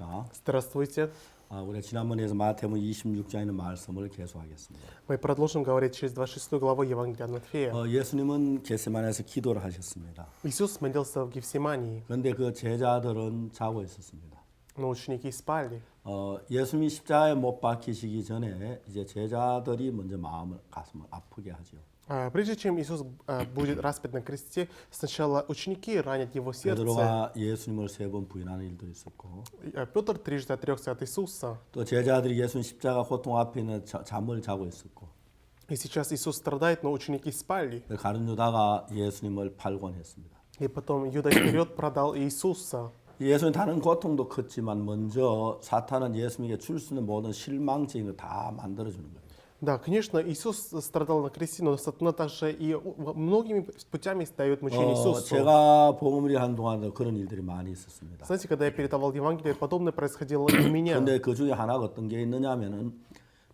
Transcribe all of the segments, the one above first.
반갑습니다. Здравствуйте. 우리가 지난번에서 마태복음 26장에 있는 말씀을 계속하겠습니다. Мы продолжим говорить через 26 главу Евангелия от Матфея. 예수님은 겟세마네에서 기도를 하셨습니다. Иисус молился в Гефсимании, 그런데 그 제자들은 자고 있었습니다. но ученики спали. 예수님이 십자가에 못 박히시기 전에 이제 제자들이 먼저 가슴을 아프게 하죠. Прежде чем Иисус будет распят на кресте, сначала ученики ранят его сердце. 베드로가 예수님을 3번 부인하는 일도 있었고, Петр трижды отрекся от Иисуса. 또 제자들이 예수님 십자가 고통 앞에 있는 잠을 자고 있었고, И сейчас Иисус страдает, но ученики спали. 가룟 유다가 예수님을 팔권했습니다. И потом Юда Искариот продал Иисуса. 예수님 다른 고통도 컸지만 먼저 사탄은 예수님에게 줄 수 있는 모든 실망적인 거 다 만들어주는 거예요. Да, конечно, Иисус страдал на кресте, но Сатана также и многими путями дает мучение Иисусу. 제가 복음을 한 동안도 그런 일들이 많이 있었습니다. Знаете, когда я передавал Евангелие, подобное происходило и у меня. 근데 그 중에 하나가 어떤 게 있느냐면은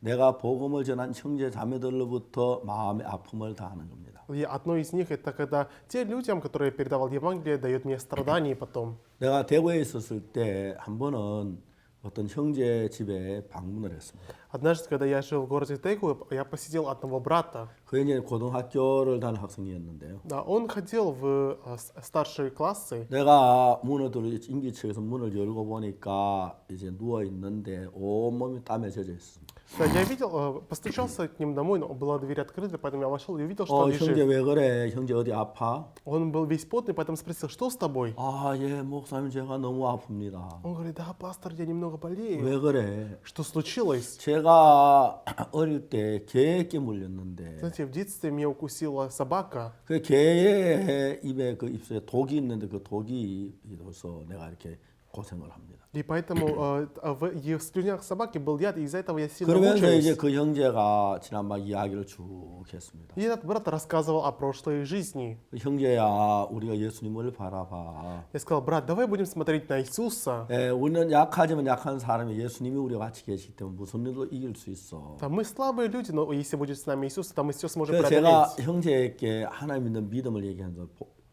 내가 복음을 전한 형제 자매들로부터 마음의 아픔을 당하는 겁니다. И одно из них это когда те людям, которые я передавал Евангелие, дают мне страдания потом. 내가 대구에 있었을 때 한 번은 어떤 형제 집에 방문을 했습니다. Однажды, когда я жил в городе Тегу, я посетил одного брата. 그 이제 고등학교를 다니는 학생이었는데요. Да, он ходил в старшие классы. 내가 문을 인기척에서 문을 열고 보니까 이제 누워 있는데 온 몸이 땀에 젖어 있습니다. Да, я видел, постучался к ним домой, но была дверь открыта, поэтому я вошел и увидел, что он 형제 лежит. 왜 그래? 형제 어디 아파? Он был весь потный, поэтому спросил, что с тобой? 예, 목사님 제가 너무 아픕니다. Он говорит, да, пастор, я немного болею. 왜 그래? Что случилось? 제가 어릴 때 개에게 물렸는데 Знаете, в детстве меня укусила собака. 그 개의 입에 그 입술에 독이 있는데 그 독이 있어서 내가 이렇게 고생을 합니다. И поэтому в слюнях собаки был яд, и из-за этого я сильно 그러면서 이제 мучаюсь. 그 형제가 지난번 이야기를 쭉 했습니다. И этот брат рассказывал о прошлой жизни. 형제야, 우리가 예수님을 바라봐. Я сказал, брат, давай будем смотреть на Иисуса. 우리는 약하지만 약한 사람이 예수님이 우리와 같이 계시기 때문에 무슨 일도 이길 수 있어. Да, мы слабые люди, но если будет с нами Иисус, то мы все сможем 그래서 제가 преодолеть. 형제에게 하나님 있는 믿음을 얘기하면서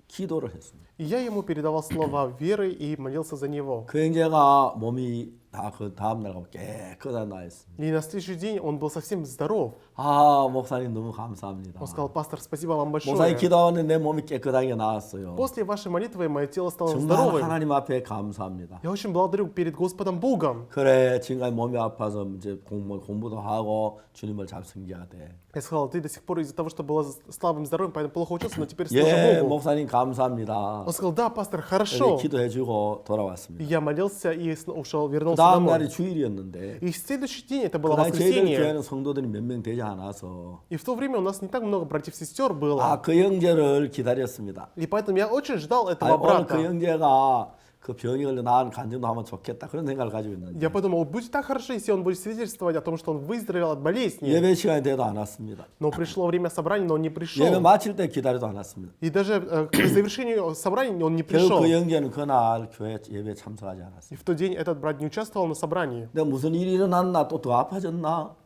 기도를 했습니다. И я ему передавал слова веры и молился за него. 그 형제가 몸이 다 그 다음 날 가면 깨끗하게 나있습니다. И на следующий день он был совсем здоров. 목사님 너무 감사합니다. Он сказал, пастор, спасибо вам 목사님 большое. 기도하는데 내 몸이 깨끗하게 나았어요. После вашей молитвы мое тело стало 정말 здоровым. 하나님 앞에 감사합니다. Я очень благодарю перед Господом Богом. 그래, 지금까지 몸이 아파서 이제 공부도 하고 주님을 잘 섬겨야 돼. Я сказал, ты до сих пор из-за того, что было слабым здоровьем, поэтому плохо учился, но теперь 예, служи Богу. 목사님 감사합니다. Он сказал, да, пастор, 그래서 хорошо. 기도해주고 И 돌아왔습니다. я молился и ушел, 그 вернулся 다음 날이 домой. 주일이었는데 И в следующий день, это было 그날 저희들 воскресенье, 교회는 성도들이 몇 명 되지 않아서 и в то время у нас не так много братьев-сестер было. 그 형제를 기다렸습니다. И поэтому я очень ждал этого 오늘 그 брата. 형제가 그 병이 걸려 나은 간증도 하면 좋겠다 그런 생각을 가지고 있는데 Я подумал, будет так хорошо, если он будет свидетельствовать о том, что он выздоровел от болезни. 예배 시간이 돼도 안 왔습니다. Но пришло время собрания, но он не 예배 пришел. 마칠 때 기다려도 안 왔습니다. И даже к завершению собрания он не 결국 пришел. 그 형제는 그날 교회 예배에 참석하지 않았습니다. И в тот день этот брат не участвовал на собрании. 내가 무슨 일이 일어났나 또 더 아파졌나?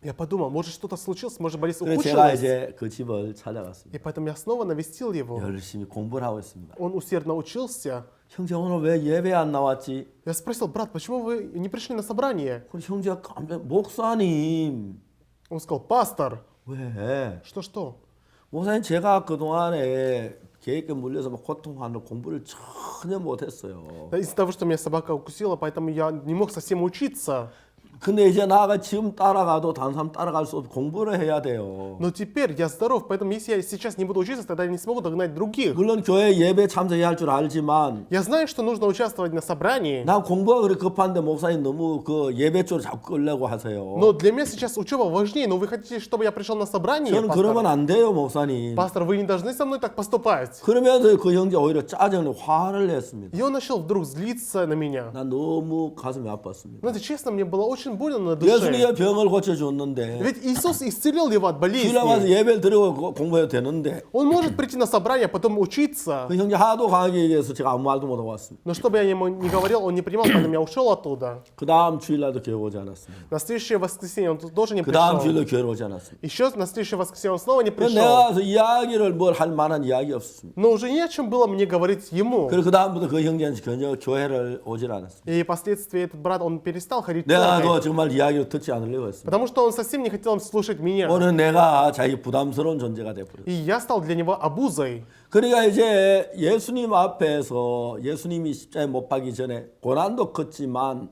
Я подумал, может что-то случилось, может болезнь 그래서 제가 ухудшилась. 이제 그 집을 찾아갔습니다. И поэтому я снова навестил его. 열심히 공부를 하고 있습니다. Он усердно учился. 형제 오늘 왜 예배 안 나왔지? Я спросил, брат, почему вы не пришли на собрание? 우리 형제가 깜짝 목사님 Он сказал, пастор. 왜? Что? 목사님 제가 그동안에 계획에 물려서 막 고통하는 공부를 전혀 못했어요. Да, из-за того, что меня собака укусила, поэтому я не мог совсем учиться. 근데 이제 나가 지금 따라가도 다른 사람 따라갈 수 없고 공부를 해야 돼요. Но теперь я здоров, поэтому если я сейчас не буду учиться, тогда я не смогу догнать других. 물론 교회 예배 참석해야 할 줄 알지만 Я знаю, что нужно участвовать на собрании, 나 공부가 그렇게 급한데 목사님 너무 그 예배 쪽으로 자꾸 끌려고 하세요. но для меня сейчас учеба важнее. Но вы хотите, чтобы я пришел на собрание, 저는 그러면 пастор? 안 돼요, 목사님. Пастор, вы не должны со мной так поступать. 그러면서 그 형제 오히려 짜증을 화를 냈습니다. И он начал вдруг злиться на меня. 난 너무 가슴이 아팠습니다. Знаете, честно, мне было очень очень больно на душе. 예수님의 병을 고쳐줬는데 Ведь Иисус исцелил его от 주일날 와서 болезни. 예배를 드리고 공부해도 되는데 Он может прийти на собрание, потом учиться. 그 형제 하도 강하게 얘기해서 제가 아무 말도 못하고 왔습니다. Но что бы я ему не говорил, он не принимал, поэтому я ушел оттуда. 그 다음 주일날도 교회 오지 않았습니다. На следующее воскресенье он тут тоже не 그 다음 пришел. 주일도 교회 오지 않았습니다. Еще на следующее воскресенье он снова не 그래서 пришел. 내가 가서 이야기를 뭘 할 만한 이야기 없었습니다. Но уже не о чем было мне говорить ему. 그리고 그 다음부터 그 형제는 전혀 교회를 오질 않았습니다. И впоследствии этот брат, он перестал ходить в 내가 церковь. 또 정말 이야기를 듣지 않으려고 했습니다. Потому что он совсем не хотел слушать меня. 오늘 내가 자기 부담스러운 존재가 되어버렸어요. И я стал для него обузой. 그러니까 이제 예수님 앞에서 예수님이 십자가에 못 박기 전에 고난도 컸지만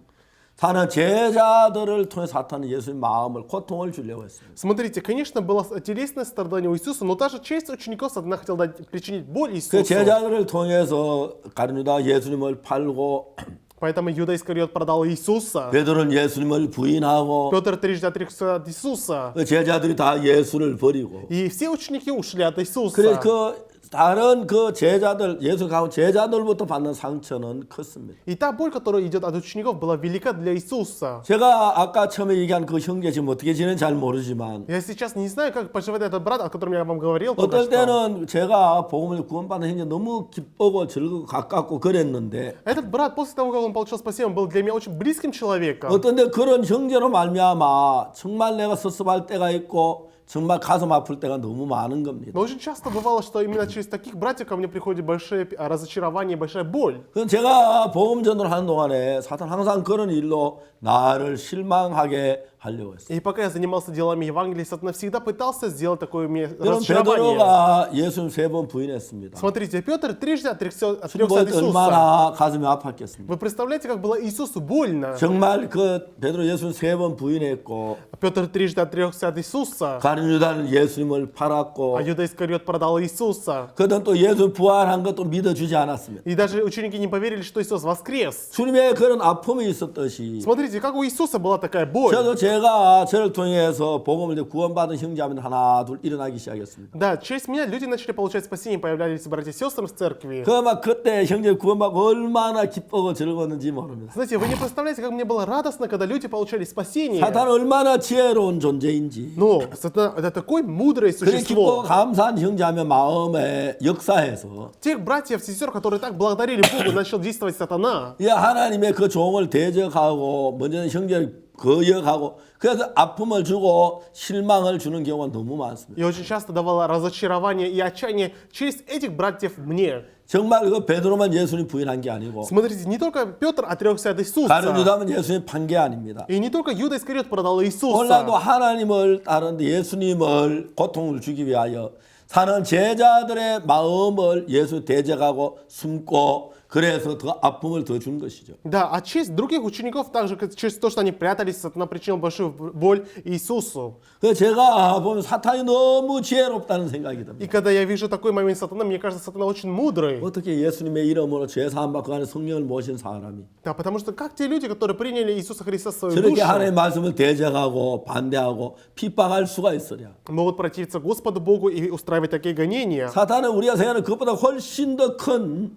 사는 제자들을 통해 사탄은 예수님 마음을 고통을 주려고 했습니다. Смотрите, конечно, было телесное страдание у Иисуса, но даже часть учеников сатана хотел причинить боль 그 Иисусу. 제자들을 통해서 가룟유다 예수님을 팔고 Поэтому Иуда Искариот продал Иисуса. 베드로는 예수님을 부인하고 Петр трижды отрекся от Иисуса. 그 제자들이 다 예수를 버리고 И все ученики ушли от Иисуса. 그래서 그 다른 그 제자들 예수 가운 제자들부터 받는 상처는 컸습니다. И та боль, которая идет от учеников, была велика для Иисуса. 제가 아까 처음에 얘기한 그 형제 지금 어떻게 지내는지 잘 모르지만 Я сейчас не знаю, как поживает этот брат, о котором я вам говорил только 어떨 что. 때는 제가 복음을 구원받는 형제 너무 기쁘고 즐겁고 가깝고 그랬는데 Этот брат, после того, как он получил спасение, он был для меня очень близким человеком. 어떤 때 그런 형제로 말미암아 정말 내가 섭섭할 때가 있고 정말 가슴 아플 때가 너무 많은 겁니다. Но очень часто бывало, что именно через таких братьев ко мне приходит большое разочарование, большая боль. 그럼 제가 복음 전도를 하는 동안에 사탄 항상 그런 일로 나를 실망하게 하려고 했어요. И пока я занимался делами Евангелия, Сатана всегда пытался сделать такое мне 여러분 разочарование. 베드로가 예수님 3번 부인했습니다. Смотрите, Петр трижды отрекся от 볼 때 Иисуса. 얼마나 가슴이 아팠겠습니까? Вы представляете, как было Иисусу больно? 정말 그 베드로 예수님 3번 부인했고 Петр трижды отрекся от Иисуса, 가룟유다는 예수님을 팔았고 а Иуда Искариот продал Иисуса. 그들은 또 예수 부활한 것도 믿어주지 않았습니다. И даже ученики не поверили, что Иисус воскрес. 주님의 그런 아픔이 있었듯이 Смотрите, как у Иисуса была такая боль. 저도 제가 저를 통해서 복음을 이제 구원받은 형제하면 하나 둘 일어나기 시작했습니다. Да, через меня люди начали получать спасение, появлялись братья и сестры в церкви. 그 막 그때 형제 구원받고 얼마나 기쁘고 즐거웠는지 모릅니다. Знаете, вы не представляете, как мне было радостно, когда люди получали спасение. 사탄은 얼마나 지혜로운 존재인지 Но Сатана — это такое мудрое 그래 기쁘고 существо. 감사한 형제하면 마음에 역사해서 Тех братьев и сестер, которые так благодарили Богу, начал действовать сатана. 이 하나님의 그 종을 대적하고 먼저는 형제를 거역하고 그래서 아픔을 주고 실망을 주는 경우가 너무 많습니다. И очень часто давало разочарование и отчаяние через этих братьев мне. 정말 그 베드로만 예수님 부인한 게 아니고 Смотрите, не только Петр отрекся от Иисуса, 가룟유다만 예수님 판 게 아닙니다. и не только Иуда Искариот продал 오늘날도 Иисуса. 하나님을 따르는데 예수님을 고통을 주기 위하여 사는 제자들의 마음을 예수 대적하고 숨고 그래서 더 아픔을 더 준 것이죠. Да, а через других учеников, также как через то, что они прятались, сатана причинил большую боль Иисусу. 그래서 제가 보면 사탄이 너무 지혜롭다는 생각이 듭니다. И когда я вижу такой момент сатана, мне кажется, сатана очень мудрый. 어떻게 예수님의 이름으로 죄 사함 받고 하는 성령을 모신 사람이 Да, потому что как те люди, которые приняли Иисуса Христа в свою 저렇게 душу, 하나님의 말씀을 대적하고 반대하고 핍박할 수가 있으랴. могут противиться Господу Богу и устраивать такие гонения. 사탄은 우리가 생각하는 그것보다 훨씬 더 큰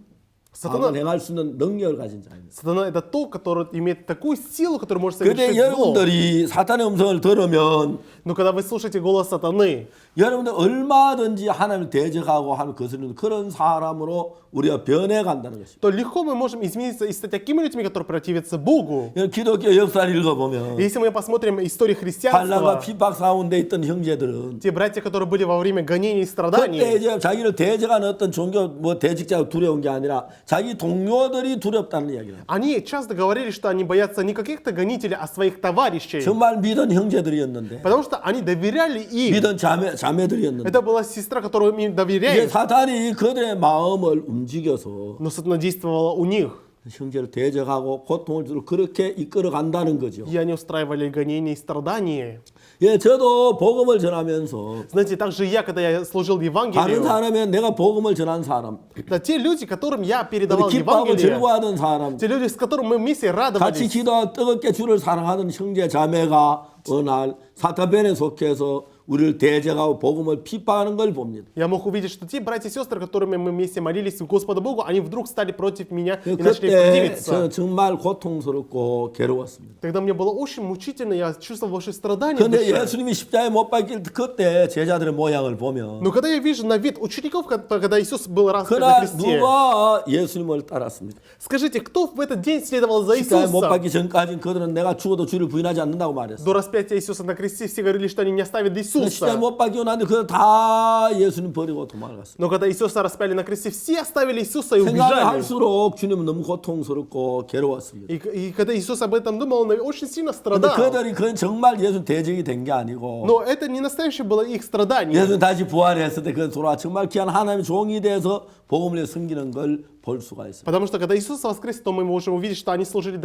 악을 Сатана, 행할 수 있는 능력을 가진 자입니다. сатана это то, который имеет такую силу, который может совершить 근데 зло. 여러분들이 사탄의 음성을 들으면 Но когда вы слушаете голос сатаны, 여러분들 얼마든지 하나님을 대적하고 하는 거스르는 그런 사람으로 우리가 변해간다는 것입니다. то легко мы можем измениться и стать такими людьми, которые противятся Богу. 기독교 역사를 읽어보면 Если мы посмотрим историю 환난과 христианства, 핍박 가운데 있던 형제들은 те братья, которые были во время гонений и 그때 страданий, 이제 자기를 대적하는 어떤 종교 뭐 대직자가 두려운 게 아니라 자기 동료들이 두렵다는 이야기를 합니다. они часто говорили, что они боятся не каких-то гонителей, а своих товарищей. 정말 믿은 형제들이었는데 Потому что они доверяли им. 믿은 자매들이었는데 Это была сестра, которой им 이게 доверяет. 사탄이 그들의 마음을 움직여서 Но сатана действовала у них. 형제를 대적하고 고통을 주로 그렇게 이끌어 간다는 거죠. И они устраивали гонения и страдания. 예, 저도 복음을 전하면서 Знаете, также я, когда я служил 다른 Евангелию, 사람이 내가 복음을 전한 사람, да, те люди, которым я передавал 기뻐하고 Евангелие, 즐거워하던 사람, те люди, с которыми мы вместе 같이 радовались, 기도하고 뜨겁게 주를 사랑하던 형제 자매가 어느 날 사탄변에 속해서 우리를 대적하고 복음을 핍박하는 걸 봅니다. Я мог увидеть, что те братья и сестры, которыми мы вместе молились Господу Богу, они вдруг стали против меня и начали 그때 противиться. 저는 정말 고통스럽고 괴로웠습니다. Тогда мне было очень мучительно, я чувствовал большие страдания в 그런데 душе. 예수님이 십자가에 못 박힐 그때 제자들의 모양을 보면 Но когда я вижу на вид учеников, когда Иисус был распят на 그날 кресте, 누가 예수님을 따랐습니다. скажите, кто в этот день следовал за 십자가에 못 Иисусом? 박기 전까지는 그들은 내가 죽어도 주를 부인하지 않는다고 말했어요. До распятия Иисуса на кресте все говорили, что они не оставят 십자가에 Иисуса. 못 박히고 나는데 그들 다 예수님 버리고 도망갔어요. Но когда Иисуса распяли на кресте, все оставили Иисуса и 생각을 убежали. 할수록 주님은 너무 고통스럽고 괴로웠습니다. И когда Иисус об этом думал, он очень сильно 그런데 страдал. 그들이 그건 정말 예수 대적이 된 게 아니고 Но это не настоящее было их страдание. 예수님 다시 부활했을 때 그 돌아 정말 귀한 하나님의 종이 돼서 복음을 섬기는 걸 볼 수가 있습니다. Потому что когда Иисус воскрес, то мы можем увидеть, что они служили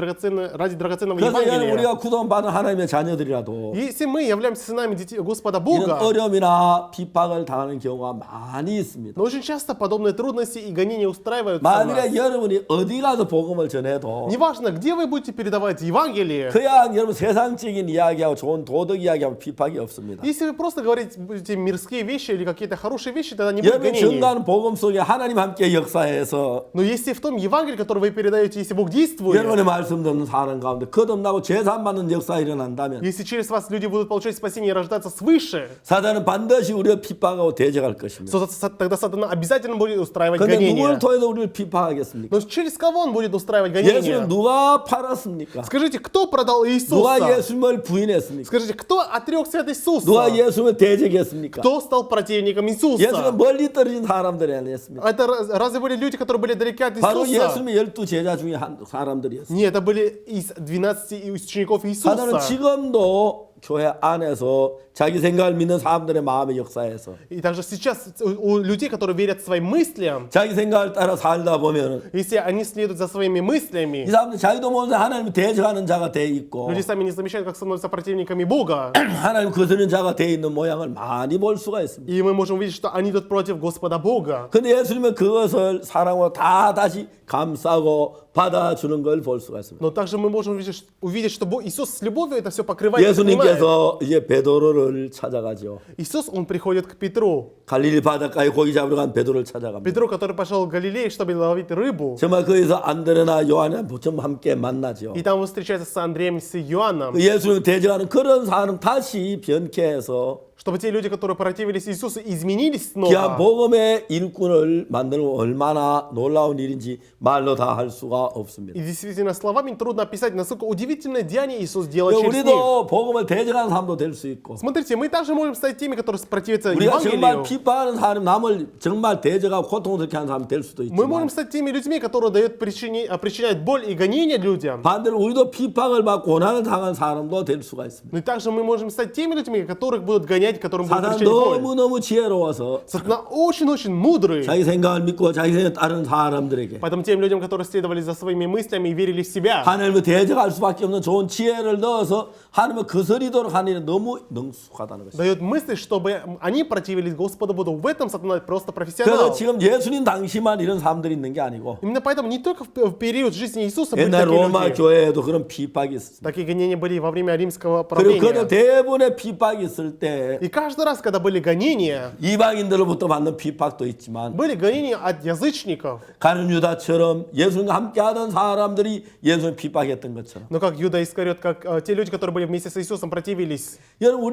ради драгоценного 그래서 Евангелия. 우리가 구원 받은 하나님의 자녀들이라도 Если мы являемся сынами детей Господа 이런 Бога, 어려움이나 핍박을 당하는 경우가 많이 있습니다. но очень часто подобные трудности и гонения устраиваются у 만일에 нас. 여러분이 어디 가서 복음을 전해도 Неважно, где вы будете передавать Евангелие, 그야 여러분 세상적인 이야기하고 좋은 도덕 이야기하고 핍박이 없습니다. если вы просто говорите будете мирские вещи или какие-то хорошие вещи, тогда не будет 여러분 гонений. 전가하는 복음 속에 하나님 함께 역사해서 Но если в том Евангелии, которое вы передаете, если Бог действует, 여러분의 말씀 듣는 사람 가운데 거듭나고 죄산 받는 역사가 일어난다면 если через вас люди будут получать спасение и рождаться свыше, 사단은 반드시 우리를 핍박하고 대적할 것입니다. тогда сатана обязательно будет устраивать 그런데 гонения. 누구를 통해서 우리를 핍박하겠습니까? Но через кого он будет устраивать 예수는 гонения? 누가 팔았습니까? Скажите, кто продал 누가 Иисуса? 예수님을 부인했습니까? Скажите, кто отрекся от Иисуса? 누가 예수님을 대적했습니까? Кто стал противником 예수는 Иисуса? 멀리 떨어진 사람들이 아니었습니까? Это разве были люди, которые были далеки от 바로 Иисуса? 예수님의 12 제자 중에 한 사람들이었어요. Нет, это были из 12 учеников 사단은 Иисуса. 지금도 교회 안에서 자기 생각을 믿는 사람들의 마음의 역사에서 И также сейчас у людей, которые верят своим мыслям, 자기 생각을 따라 살다 보면 если они следуют за своими 이 мыслями, 사람들 자기도 모르는 하나님을 대적하는 자가 돼 있고 люди сами не замечают, как становятся противниками Бога. 하나님 거스르는 자가 돼 있는 모양을 많이 볼 수가 있습니다. И мы можем увидеть, что они идут против Господа Бога. 근데 예수님은 그것을 사랑으로 다 다시 감싸고 받아주는 걸 볼 수가 있습니다. Но также мы можем увидеть, что Иисус с любовью это все покрывает и принимает. 예수님께서 이제 베드로를 찾아가죠. Иисус, он приходит к Петру. 갈릴리 바닷가에 고기 잡으러 간 베드로를 찾아갑니다. Петру, который пошел в Галилею, чтобы ловить рыбу. 정말 거기서 안드레나 요한이랑 전부 함께 만나죠. И там он встречается с Андреем, с Иоанном. 그 예수님을 대적하는 그런 사람 다시 변케해서 Чтобы те люди, которые противились Иисусу, изменились 귀한 снова. 복음의 일꾼을 만드는 건 얼마나 놀라운 일인지 말로 다 할 수가 없습니다. И действительно, словами трудно описать, насколько удивительное деяние Иисус делает через них. 우리도 복음을 대적하는 사람도 될 수 있고 Смотрите, мы также можем стать теми, которые противятся 우리가 정말 Евангелию. 핍박하는 사람, 남을 정말 대적하고 고통스럽게 하는 사람 될 수도 Мы можем 있지만 стать теми людьми, которые причиняют боль и гонения людям. 반대로 우리도 핍박을 받고 고난을 당한 사람도 될 수가 있습니다. Но также мы можем стать теми людьми, которых будут гонять, которым будут 사단 причинять боль. 너무너무 지혜로워서 Сатана очень-очень мудрый. 자기 생각을 믿고 자기 생각을 따르는 사람들에게 Поэтому тем людям, которые следовали за своими мыслями и верили в себя, 하나님을 대적할 수밖에 없는 좋은 지혜를 넣어서 하나님을 거스리도록 하는 일은 너무 능숙하다는 것입니다. дает мысли, чтобы они противились Господу Богу. В этом Сатана просто 그래서 профессионал. 지금 예수님 당시만 이런 사람들이 있는 게 아니고 Именно поэтому не только в период жизни Иисуса были 옛날 такие 로마 люди. 교회에도 그런 핍박이 있었습니다. Такие гонения были и во время римского 그리고 그런 правления. 대부분의 핍박이 있을 때 И каждый раз, когда были гонения, 이방인들로부터 받는 핍박도 있지만 были гонения от язычников. 가룟 유다처럼 예수님과 함께하던 사람들이 예수님 핍박했던 것처럼 Но как Юда Искариот, как те люди, которые были вместе с Иисусом, противились. 여러분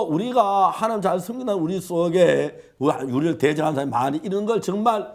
우리가 하나님 잘 섬기는 우리 속에 우리를 대적하는 사람이 많이 이런 걸 정말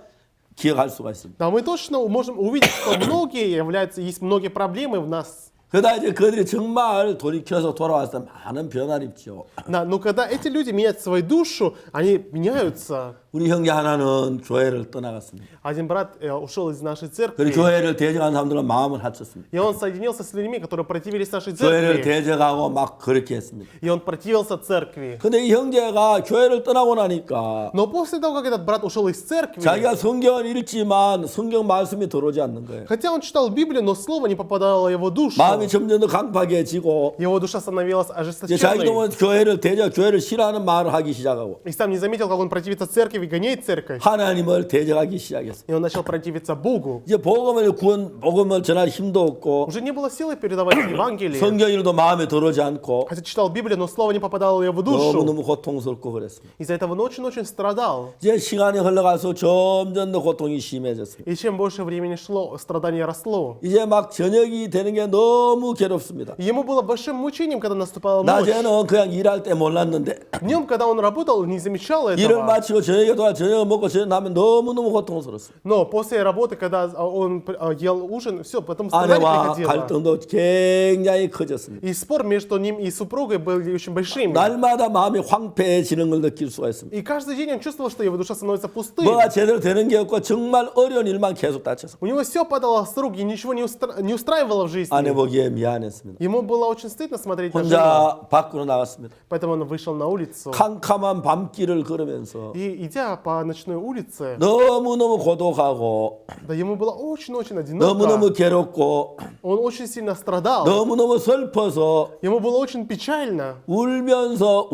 기억할 수가 있습니다. Да, мы точно можем увидеть, что есть многие проблемы в нас. 그러다 이제 그들이 정말 돌이켜서 돌아왔을 때 많은 변화를 입죠. Да, но когда эти люди меняют свою душу, они меняются. 우리 형제 하나는 교회를 떠나갔습니다. Один брат ушел из нашей 그리고 церкви, 교회를 대적하는 사람들은 마음을 합쳤습니다. и он соединился с людьми, которые противились нашей 교회를 церкви. 대적하고 막 그렇게 했습니다. И он противился церкви. 근데 이 형제가 교회를 떠나고 나니까 Но после того, как этот брат ушел из церкви, 자기가 성경을 읽지만 성경 말씀이 들어오지 않는 거예요. хотя он читал Библию, но слово не попадало в его душу. 마음이 마음이 점점 더 강팍해지고 Его душа становилась 이제 자기도 ожесточенной. 교회를 교회를 싫어하는 말을 하기 시작하고 И сам не заметил, как он противится церкви и гоняет церковь. 하나님을 대적하기 시작했어요. И он начал противиться Богу. 이제 복음을 전할 힘도 없고 Уже не было силы передавать Евангелие. 성경일도 마음에 들어오지 않고 Хотя читал Библию, но слово не попадало в его душу. 너무너무 고통스럽고 그랬습니다. Из-за этого он очень-очень страдал. 이제 시간이 흘러가서 점점 더 고통이 심해졌습니다. И чем больше времени шло, страдание росло. 이제 막 저녁이 되는 게 너무 괴롭습니다. И ему было большим мучением, когда наступала ночь. 낮에는 그냥 일할 때 몰랐는데 Днем, когда он работал, не замечал 일을 этого. 마치고 저녁에 돌아 저녁을 먹고 저녁 나면 너무너무 고통스러웠어요. Но после работы, когда он ел ужин, все, потом страдание 아내와 приходило. 갈등도 굉장히 커졌습니다. И спор между ним и супругой были очень большими. 날마다 마음이 황폐해지는 걸 느낄 수가 있습니다. И каждый день он чувствовал, что его душа становится пустой. 뭐가 제대로 되는 게 없고 정말 어려운 일만 계속 닥쳐서 У него все падало с рук, и ничего не устраивало в жизни. 아내 보기에 미안했습니다. Ему было очень стыдно смотреть на жену. 혼자 밖으로 나갔습니다. Поэтому он вышел на улицу. 캄캄한 밤길을 걸으면서 И идя по ночной улице, 너무너무 고독하고 да ему было очень-очень одиноко. 너무너무 괴롭고 Он очень сильно страдал. 너무너무 슬퍼서 Ему было очень печально. 울면서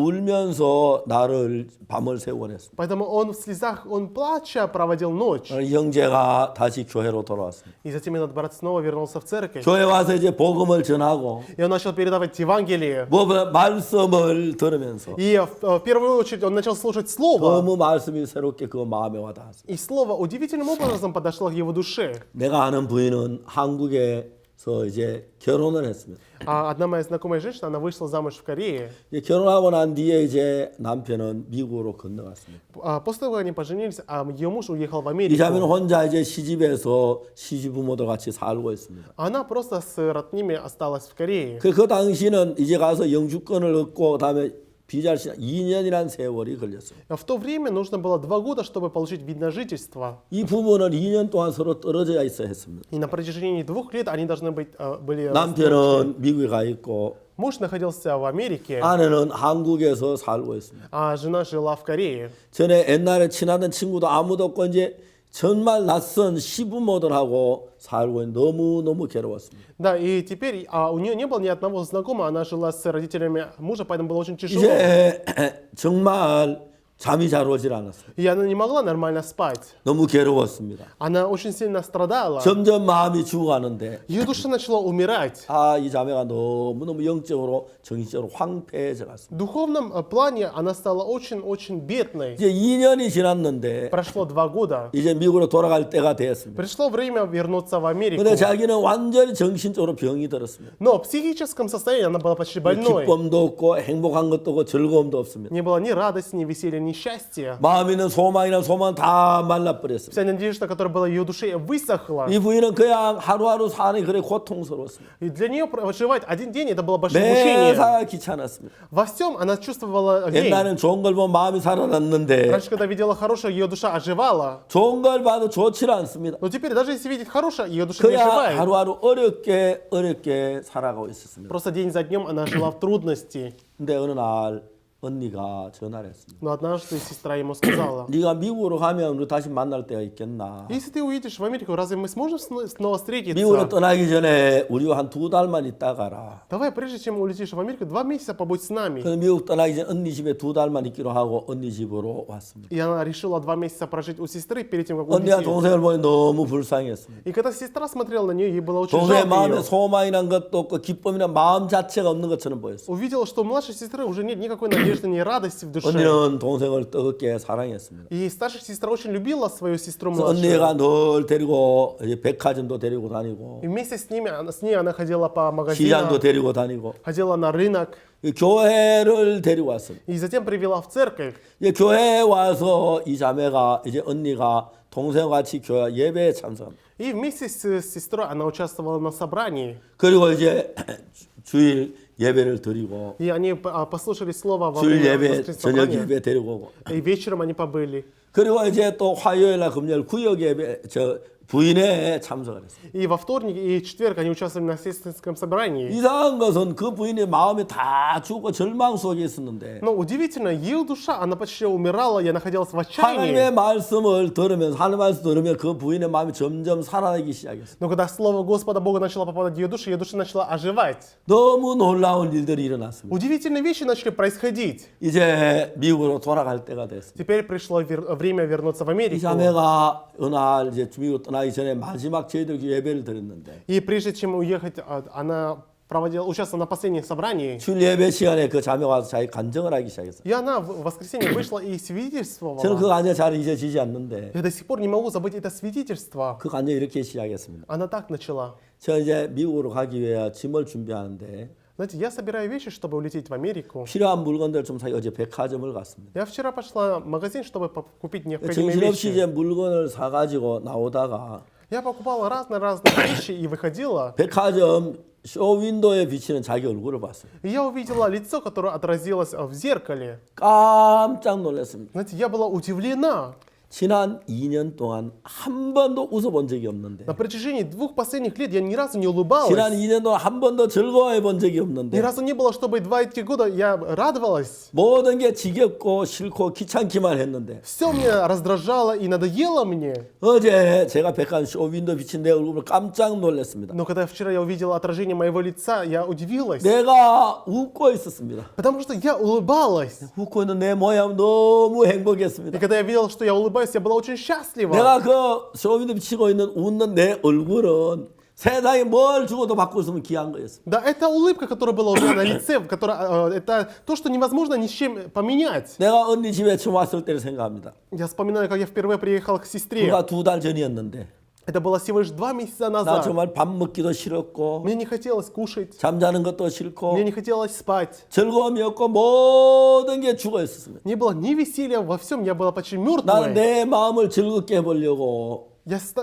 나를 밤을 새워냈습니다. Поэтому он в слезах, он плача проводил ночь. 형제가 다시 교회로 돌아왔습니다. И затем этот брат снова вернулся в церковь. 교회 와서 이제 복음을 전하고 И он начал передавать Евангелие. 말씀을 들으면서 И в первую очередь он начал слушать Слово. 너무 말씀이 새롭게 그 마음에 와닿았습니다. И Слово удивительным образом подошло к его душе. 내가 아는 부인은 한국에서 이제 결혼을 했습니다. А одна моя знакомая женщина, она вышла замуж в Корее. 이제 결혼하고 난 뒤에 이제 남편은 미국으로 건너갔습니다. После того, как они поженились, ее муж уехал в 이 자매는 Америку. 혼자 이제 시집에서 시집부모들 같이 살고 있습니다. Она просто с родными осталась в Корее. 그 당시는 이제 가서 영주권을 얻고 그다음에 비자를 2년이라는 세월이 걸렸어요. В то время нужно было 2 года, чтобы получить вид на жительство. 이 부부는 2년 동안 서로 떨어져 있어야 했습니다. И на протяжении 2 лет они должны были... 남편은 미국에 가 있고 Муж находился в Америке, 아내는 한국에서 살고 있습니다. а жена жила в Корее. 전에 옛날에 친하던 친구도 아무도 없고 이제 정말 낯선 시부모들하고 살고 너무너무 괴로웠습니다. Да, и теперь у нее не было ни одного знакомого, она жила с родителями мужа, поэтому было очень тяжело. 이제 정말 잠이 잘 오질 않았어요. И она не могла нормально спать. 너무 괴로웠습니다. Она очень сильно страдала. 점점 마음이 죽어가는데 Ее душа начала умирать. 이 자매가 너무너무 영적으로 정신적으로 황폐해져 갔습니다. В духовном плане она стала очень-очень бедной. 이제 2년이 지났는데 Прошло 2 года. 이제 미국으로 돌아갈 때가 되었습니다. Пришло время вернуться в Америку. 근데 자기는 완전히 정신적으로 병이 들었습니다. Но в психическом состоянии она была почти больной. 기쁨도 없고 행복한 것도 없고 즐거움도 없습니다. Не было ни радости, ни веселья, ни счастья. 마음에 있는 소망이나 소망 다 말라버렸습니다. Вся надежда, которая была в ее душе, высохла. 이 부인은 그냥 하루하루 사는 그래 고통스러웠습니다. И для нее проживать один день это было большое мучение. 매사 귀찮았습니다. Во всем она чувствовала лень. 옛날엔 좋은 걸 보면 마음이 살아났는데 Раньше, когда видела хорошее, ее душа оживала. 좋은 걸 봐도 좋지는 않습니다. Но теперь, даже если видеть хорошее, ее душа не 그냥 оживает. 하루하루 어렵게 살아가고 있었습니다. Просто день за днем она жила в трудности. 근데 어느 날 언니가 전화를 했습니다. Но однажды сестра ему сказала: 네가 미국으로 가면 우리 다시 만날 때가 있겠나? если ты уедешь в Америку, разве мы сможем снова встретиться? 미국으로 떠나기 전에 우리와 한 2달만 있다 가라. Давай, прежде чем улетишь в Америку, 2 месяца побудь с нами. 그래서 미국 떠나기 전에 언니 집에 2달만 있기로 하고 언니 집으로 왔습니다. И она решила 2 месяца прожить у сестры перед тем, как 언니가 улететь. 동생을 보니 너무 불쌍했습니다. И когда сестра смотрела на нее, ей было очень 동생의 жалко 마음에 ее. 소망이란 것도 없고 기쁨이나 마음 자체가 없는 것처럼 보였어요. Увидела, что у младшей сестры уже нет никакой надежды, ни радости в душе. 언니는 동생을 뜨겁게 사랑했습니다. И старшая сестра очень любила свою сестру 그래서 младшую. 언니가 늘 데리고 이제 백화점도 데리고 다니고 И вместе с ней она ходила по 시장도 магазинам, 데리고 다니고 ходила на рынок. 교회를 데리고 왔습니다. И затем привела в церковь. 이제 교회에 와서 이 자매가 이제 언니가 동생과 같이 교회 예배에 참석합니다. И вместе с сестрой она участвовала на собрании. 그리고 이제 주일 예배를 드리고 И они послушали слово во 주일 время 예배 воскресного 저녁 собрания. 예배 데리고 오고 И вечером они побыли. 그리고 이제 또 화요일날 금요일 구역 예배 부인회 참석을 했어요. И во вторник и четверг они участвовали на сестринском собрании. 이상한 것은 그 부인의 마음이 다 죽고 절망 속에 있었는데 Но удивительно, ее душа, она почти умирала, я находилась в 하나님의 отчаянии. 말씀을 들으면서 하나님 말씀 들으면 그 부인의 마음이 점점 살아나기 시작했어요. Но когда слово Господа Бога начало попадать в ее душу начала оживать. 너무 놀라운 일들이 일어났습니다. Удивительные вещи начали происходить. 이제 미국으로 돌아갈 때가 됐습니다. Теперь пришло время вернуться в 이 Америку. 자매가 어느 날 이제 미국 떠나기 전에 마지막 저희들 예배를 드렸는데 И прежде чем уехать, она участвовала на последних собраниях. 주일 예배 시간에 그 자매가 와서 자기 간증을 하기 시작했어요. И она в воскресенье вышла и 저는 그 свидетельствовала. 간증 잘 잊어지지 않는데 Я до сих пор не могу забыть это свидетельство. 그 간증 이렇게 시작했습니다. Она так начала. 저 이제 미국으로 가기 위해 짐을 준비하는데 Знаете, я собираю вещи, чтобы улететь в Америку. 필요한 물건들 좀 사기 어제 백화점을 갔습니다. Я вчера пошла в магазин, чтобы купить необходимые 정신없이 이제 вещи. 물건을 사가지고 나오다가 Я покупала разные вещи и выходила. 백화점 쇼윈도에 비치는 자기 얼굴을 봤어요. И я увидела лицо, которое отразилось в зеркале. 깜짝 놀랐습니다. Знаете, я была удивлена. 지난 2년 동안 한 번도 웃어본 적이 없는데 На протяжении 2 последних лет я ни разу не 지난 улыбалась. 2년 동안 한 번도 즐거워해 본 적이 Ни 없는데 разу не было, чтобы 2 эти года я радовалась. 모든 게 지겹고 싫고 귀찮기만 했는데 Все меня раздражало и надоело мне. 어제 제가 백화점 쇼윈도 비친 내 얼굴을 깜짝 놀랐습니다. Но когда вчера я увидела отражение моего лица, я удивилась. 내가 웃고 있었습니다. Потому что я улыбалась. 웃고 있는 내 모양 너무 И 행복했습니다. когда я видела, что я улыбаюсь, я была очень счастлива. 내가 그 쇼윈도 비치고 있는 웃는 내 얼굴은 세상에 뭘 주고도 바꿀 수 없는 귀한 거였습니다. Да, это улыбка, которая была у меня на лице, это то, что невозможно ни с чем поменять. 내가 언니 집에 처음 왔을 때를 생각합니다. Я вспоминаю, как я впервые приехал к сестре. 그가 2달 전이었는데 Это было всего лишь 2 месяца 나 назад. 정말 밥 먹기도 싫었고 Мне не хотелось кушать, 잠자는 것도 싫고 мне не хотелось спать. 즐거움이 없고 모든 게 죽어 있었습니다. Не было ни веселья во всем, я была почти 나는 мертвой. 내 마음을 즐겁게 해보려고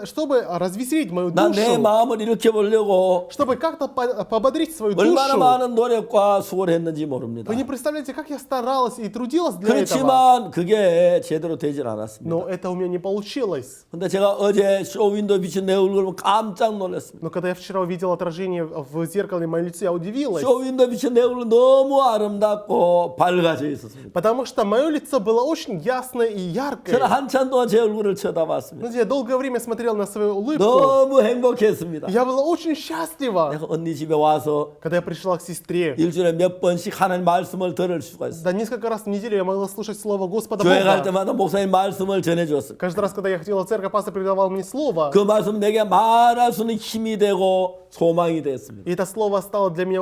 Чтобы развеселить мою 난 내 душу, 마음을 일으켜 보려고 чтобы как-то пободрить свою 얼마나 душу. 많은 노력과 수고를 했는지 모릅니다. Вы не представляете, как я старалась и трудилась для этого. 그렇지만 그게 제대로 되질 않았습니다. Но это у меня не получилось. 근데 제가 어제 쇼윈도 비친 내 얼굴을 보고 깜짝 놀랐습니다. Но когда я вчера увидел отражение в зеркале моего лица, я удивилась. 쇼윈도 비친 내 얼굴은 너무 아름답고 밝아져 있었습니다. Потому что мое лицо было очень ясное и яркое. 저는 한참 동안 제 얼굴을 쳐다봤습니다. Знаете, я долгое время смотрел на свою улыбку. 너무 행복했습니다. Я была очень счастлива. 내가 언니 집에 와서 Когда я пришла к сестре, 일주일에 몇 번씩 하나님 말씀을 들을 수가 있어요. да несколько раз в неделю я могла слушать Слово Господа 교회 갈 Бога. 때마다 목사님 말씀을 전해주었어요. Каждый раз, когда я ходила в церковь, пастор передавал мне Слово. 그 말씀 내게 말할 수 있는 힘이 되고 소망이 됐습니다. И это Слово стало для меня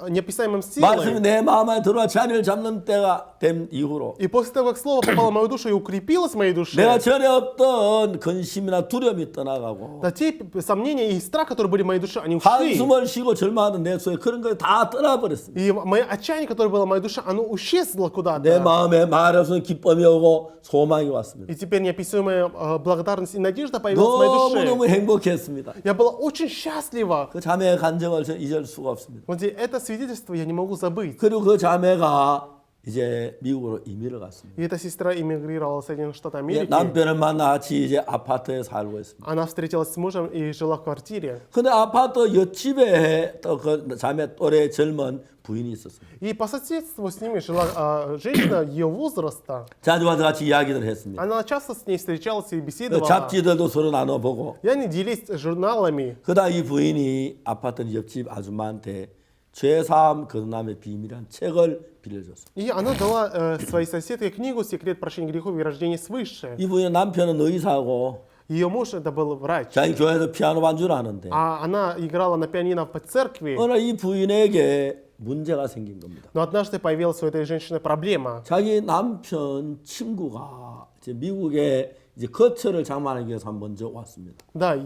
неописаемым 말씀이 силой. 내 마음에 들어와 자리를 잡는 때가 된 이후로 И после того, как Слово попало в мою душу и укрепилось в моей душе, 내가 전에 없던 근심이나 두려움이 떠나가고 да, те сомнения и страх, которые были в моей душе, они ушли. 한숨을 쉬고 절망하는 내 속에 그런 거 다 떠나버렸습니다. И мое отчаяние, которое было в моей душе, оно исчезло 내 куда-то. 마음에 말할 수 있는 기쁨이 오고 소망이 왔습니다. И теперь неописуемая благодарность и надежда появилась в моей душе. 너무너무 행복했습니다. Я была очень счастлива. 그 자매의 간증을 저는 잊을 수가 없습니다. Вот это свидетельство я не могу забыть. 그리고 그 자매가 이제 미국으로 이민을 갔습니다. И эта сестра эмигрировала в Соединенные Штаты 이제 Америки. 남편을 만나 같이 이제 아파트에 살고 있습니다. Она встретилась с мужем и жила в квартире. 근데 아파트 옆집에 또 그 자매 또래 젊은 부인이 있었어요. И по соседству с ними жила женщина ее возраста. 자주 와서 같이 이야기를 했습니다. Она часто с ней встречалась и 그 беседовала. 잡지들도 서로 나눠보고 И они делились журналами. 그다 이 부인이 아파트 옆집 아줌마한테 죄사함 거듭남의 비밀이란 책을 빌려줬어요. И она дала своей соседке книгу «Секрет прощения грехов и рождения свыше». 이 부인의 남편은 의사고 Ее муж это был врач. 자기 교회에서 피아노 반주를 하는데 А она играла на пианино в церкви. 어느 날 이 부인에게 문제가 생긴 겁니다. Но однажды появилась у этой женщины проблема. 자기 남편 친구가 이제 미국에 이제 거처를 장만하기 위해서 먼저 왔습니다. Да,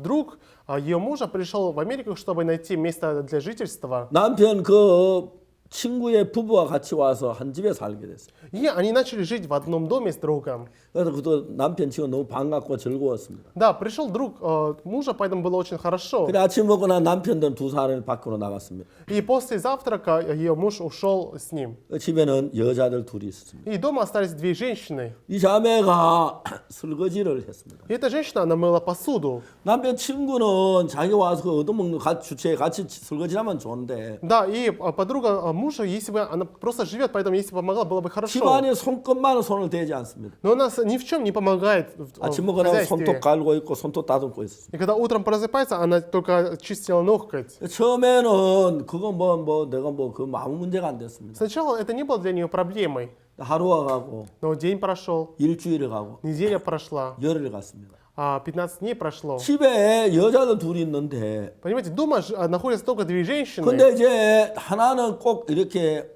друг ее мужа пришел в Америку, чтобы найти место для жительства. 남편 그 친구의 부부와 같이 와서 한 집에 살게 됐어요. И они начали жить в одном доме с другом. 그래서 그도 남편 친구 너무 반갑고 즐거웠습니다. Да, пришел друг мужа, поэтому было очень хорошо. 그래 아침 먹고 난 남편들은 두 사람이 밖으로 나갔습니다. И после завтрака ее муж ушел с ним. 집에는 여자들 둘이 있었습니다. И дома остались две женщины. 이 자매가 설거지를 했습니다. И эта женщина, она мыла посуду. 남편 친구는 자기 와서 그 얻어먹는 주체에 같이 설거지하면 좋은데 Да, и подруга мужа, если бы она просто живет, поэтому если бы помогла, было бы хорошо. 집안에 손끝만은 손을 대지 않습니다. Но она ни в чем не помогает в 아침 먹고 나면 хозяйстве. 손톱 갈고 있고 손톱 다듬고 있었습니다. И когда утром просыпается, она только чистила ноготь. 처음에는 그거 내가 그 아무 문제가 안 됐습니다. Сначала это не было для нее проблемой. 하루가 가고 Но день прошел, 일주일이 가고 неделя прошла, 열흘이 갔습니다. 15 дней прошло. 집에 여자들 둘이 있는데 Понимаете, дома находятся только две женщины. 근데 이제 하나는 꼭 이렇게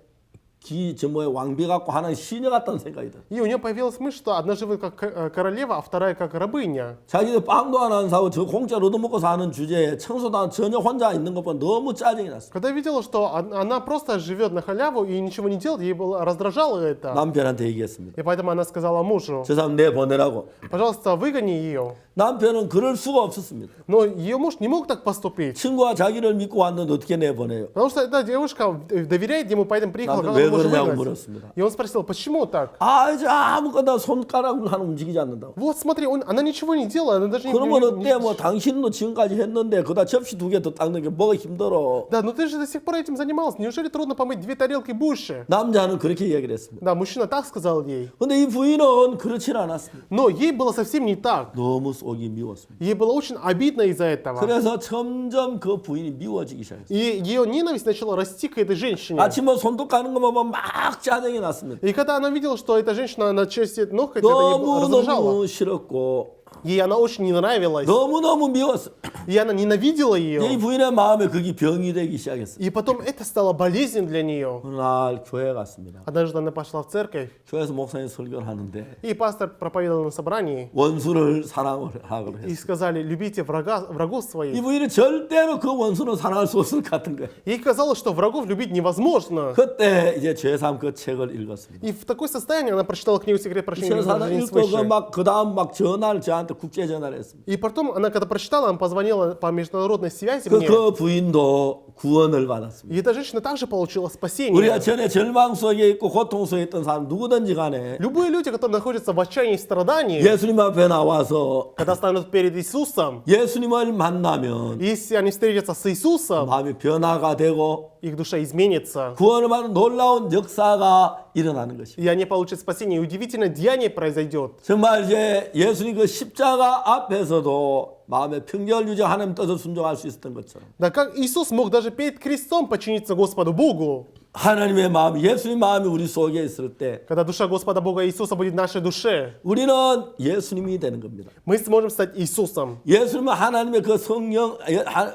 왕비 같고 하나는 시녀 같다는 생각이 들어요. И у нее появилась мысль, что одна живет как королева, а вторая как рабыня. 자기들 빵도 하나 안 사고 저 공짜로 얻어먹고 사는 주제에 청소도 전혀 혼자 있는 것 보면 너무 짜증이 났어요. Когда видела, что она просто живет на халяву и ничего не делает, ей было раздражало это. 남편한테 얘기했습니다. И поэтому она сказала мужу: 저 사람 내보내라고. пожалуйста, выгони ее. 남편은 그럴 수가 없었습니다. Но ее муж не мог так поступить. 친구가 자기를 믿고 왔는데 어떻게 내보내요? Потому что эта девушка доверяет ему, поэтому приехала, 남편 как 왜 он может 그러냐고 выгнать. 물었습니다. И он спросил, почему так? 이제 아무거나 손가락을 하나 움직이지 않는다고. Вот смотри, она ничего не делала, она даже 그러면 어때? 당신도 지금까지 했는데 그다 접시 2개 더 닦는 게 뭐가 힘들어? Да, но ты же до сих пор этим занимался. Неужели трудно помыть 2 тарелки больше? 남자는 그렇게 이야기를 했습니다. Да, мужчина так сказал ей. 근데 이 부인은 그렇진 않았습니다. Но ей было совсем не так. 너무 속이 미웠습니다. Ей было очень обидно из-за этого. 그래서 점점 그 부인이 미워지기 시작했어요. И ее ненависть начала расти к этой женщине. 아침에 손톱 가는 것만 보면 막 짜증이 났습니다. И когда она видела, что эта женщина, она чистит ноготь, это ее раздражало. 너무너무 싫었고 Ей она очень не нравилась. 너무너무 미웠어요. И она ненавидела 이 ее. 부인의 마음에 그게 병이 되기 시작했어요. И потом это стало болезнью для нее. 어느 날 교회 갔습니다. Однажды она пошла в церковь, 교회에서 목사님 설교를 하는데 и пастор проповедовал на собрании. 원수를 사랑을 하라고 И 했어요. сказали: любите врагов 이 своих. 부인은 절대로 그 원수는 사랑할 수 없을 것 같은 거예요. Ей казалось, что врагов любить невозможно. 그때 이제 제3 그 책을 읽었습니다. И в такое состояние она прочитала книгу «Секрет прощения и 제사는 возрождения 읽고 свыше». 그 다음 막 전화를 저한테 국제 전화를 했습니다. И потом она, когда прочитала, она позвонила по международной связи мне. 그 부인도 구원을 받았습니다. И эта женщина также получила 우리가 спасение. 전에 절망 속에 있고 고통 속에 있던 사람 누구든지 간에 Любые люди, которые находятся в отчаянии и страдании, 예수님 앞에 나와서 когда станут перед Иисусом, 예수님을 만나면 если они встретятся с Иисусом, 마음이 변화가 되고 их душа изменится, 구원을 받는 놀라운 역사가 일어나는 것입니다. и они получат спасение. И удивительное деяние произойдет. 정말 이제 예수님 그 십자가 앞에서도 마음의 평결 유지 하나님 뜻을 순종할 수 있었던 것처럼 Да как Иисус мог даже перед крестом подчиниться Господу Богу, 하나님의 마음, 예수님 마음이 우리 속에 있을 때 когда душа Господа Бога Иисуса будет в нашей душе, 우리는 예수님이 되는 겁니다. мы сможем стать Иисусом. 예수님은 하나님의 그 성령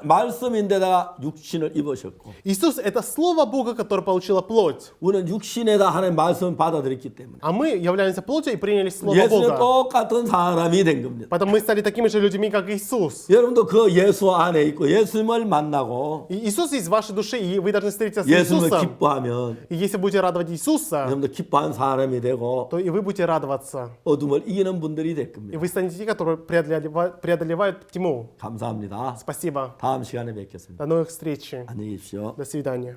말씀인데다가 육신을 입으셨고 Иисус — это Слово Бога, которое получило плоть. 우리는 육신에다 하나님의 말씀을 받아들였기 때문에 А мы являемся плотью и приняли Слово 예수는 Бога. 똑같은 사람이 된 겁니다. Поэтому мы стали такими же людьми, как Иисус. 여러분도 그 예수 안에 있고 예수님을 만나고 И Иисус есть в вашей душе, и вы должны встретиться с 예수님을 Иисусом. 기뻐하면 И если будете радовать Иисуса, 여러분도 기뻐한 사람이 되고 то и вы будете радоваться. 어둠을 이기는 분들이 될 И 겁니다. вы станете те, которые преодолевают тьму. 감사합니다. Спасибо. 다음 시간에 뵙겠습니다. До новых встреч. 안녕히 계십시오. До свидания.